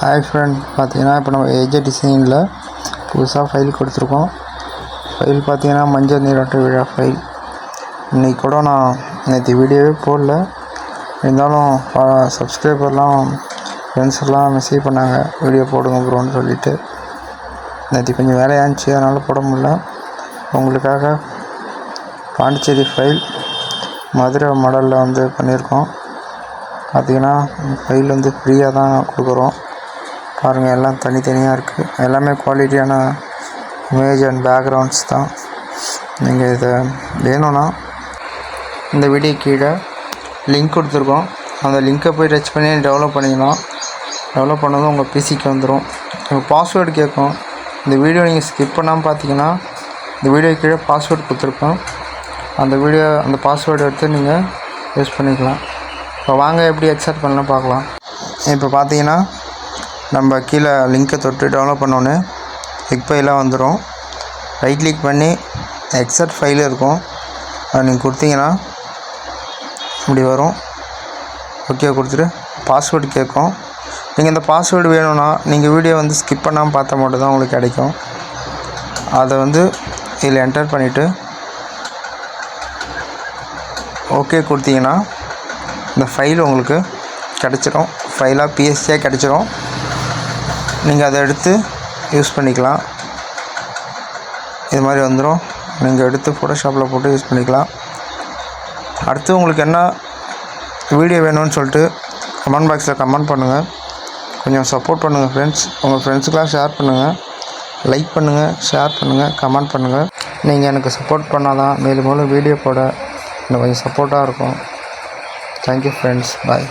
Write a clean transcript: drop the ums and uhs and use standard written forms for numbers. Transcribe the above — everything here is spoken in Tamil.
ஹாய் ஃப்ரெண்ட், பார்த்தீங்கன்னா இப்போ நம்ம ஏஜே டிசைனில் புதுசாக ஃபைல் கொடுத்துருக்கோம். ஃபைல் பார்த்தீங்கன்னா மஞ்சள் நீராட்டு விழா ஃபைல். இன்றைக்கி கூட நான் நேற்று வீடியோவே போடல, இருந்தாலும் சப்ஸ்கிரைபர்லாம் ஃப்ரெண்ட்ஸ்லாம் மெசேஜ் பண்ணாங்க வீடியோ போடுங்க ப்ரோன்னு சொல்லிவிட்டு. நேற்று கொஞ்சம் வேலையாக இருந்துச்சு, அதனால் போட முடியல. உங்களுக்காக பாண்டிச்சேரி ஃபைல் மதுரை மாடலில் வந்து பண்ணியிருக்கோம். பார்த்திங்கன்னா ஃபைல் வந்து ஃப்ரீயாக தான் கொடுக்குறோம். பாருங்கள், எல்லாம் தனித்தனியாக இருக்குது. எல்லாமே குவாலிட்டியான இமேஜ் அண்ட் பேக்ரவுண்ட்ஸ் தான். நீங்கள் இதை வேணும்னா இந்த வீடியோ கீழே லிங்க் கொடுத்துருக்கோம். அந்த லிங்க்கை போய் டச் பண்ணி டெவலப் பண்ணிக்கலாம். டெவலப் பண்ணதும் உங்கள் பிசிக்கு வந்துடும். உங்கள் பாஸ்வேர்டு கேட்கும். இந்த வீடியோ நீங்கள் ஸ்கிப் பண்ணாமல் பார்த்தீங்கன்னா இந்த வீடியோ கீழே பாஸ்வேர்டு கொடுத்துருக்கோம். அந்த பாஸ்வேர்டு எடுத்து நீங்கள் யூஸ் பண்ணிக்கலாம். இப்போ வாங்க எப்படி எக்ஸெப்ட் பண்ணலாம் பார்க்கலாம். இப்போ பார்த்தீங்கன்னா நம்ம கீழே லிங்க்கை தொட்டு டவுன்லோட் பண்ணோன்னே ஃபைலாக வந்துடும். ரைட் கிளிக் பண்ணி எக்ஸெப்ட் ஃபைல் இருக்கும், அதை நீங்கள் கொடுத்தீங்கன்னா இப்படி வரும். ஓகே கொடுத்துட்டு பாஸ்வேர்டு கேட்கும். நீங்கள் இந்த பாஸ்வேர்டு வேணும்னா நீங்கள் வீடியோ வந்து ஸ்கிப் பண்ணாமல் பார்த்தா மட்டும் தான் உங்களுக்கு கிடைக்கும். அதை வந்து இதில் என்டர் பண்ணிவிட்டு ஓகே கொடுத்தீங்கன்னா இந்த ஃபைல் உங்களுக்கு கிடச்சிரும். ஃபைலாக பிஎஸ்சியாக கிடச்சிரும். நீங்கள் அதை எடுத்து யூஸ் பண்ணிக்கலாம். இது மாதிரி வந்துடும். நீங்கள் எடுத்து ஃபோட்டோஷாப்பில் போட்டு யூஸ் பண்ணிக்கலாம். அடுத்து உங்களுக்கு என்ன வீடியோ வேணும்னு சொல்லிட்டு கமெண்ட் பாக்ஸில் கமெண்ட் பண்ணுங்கள். கொஞ்சம் சப்போர்ட் பண்ணுங்கள் ஃப்ரெண்ட்ஸ். உங்கள் ஃப்ரெண்ட்ஸுக்கெலாம் ஷேர் பண்ணுங்கள், லைக் பண்ணுங்கள், ஷேர் பண்ணுங்கள், கமெண்ட் பண்ணுங்கள். நீங்கள் எனக்கு சப்போர்ட் பண்ணால் தான் மேலும் மேலும் வீடியோ போட எனக்கு கொஞ்சம் சப்போர்ட்டாக இருக்கும். தேங்க்யூ ஃப்ரெண்ட்ஸ், பாய்.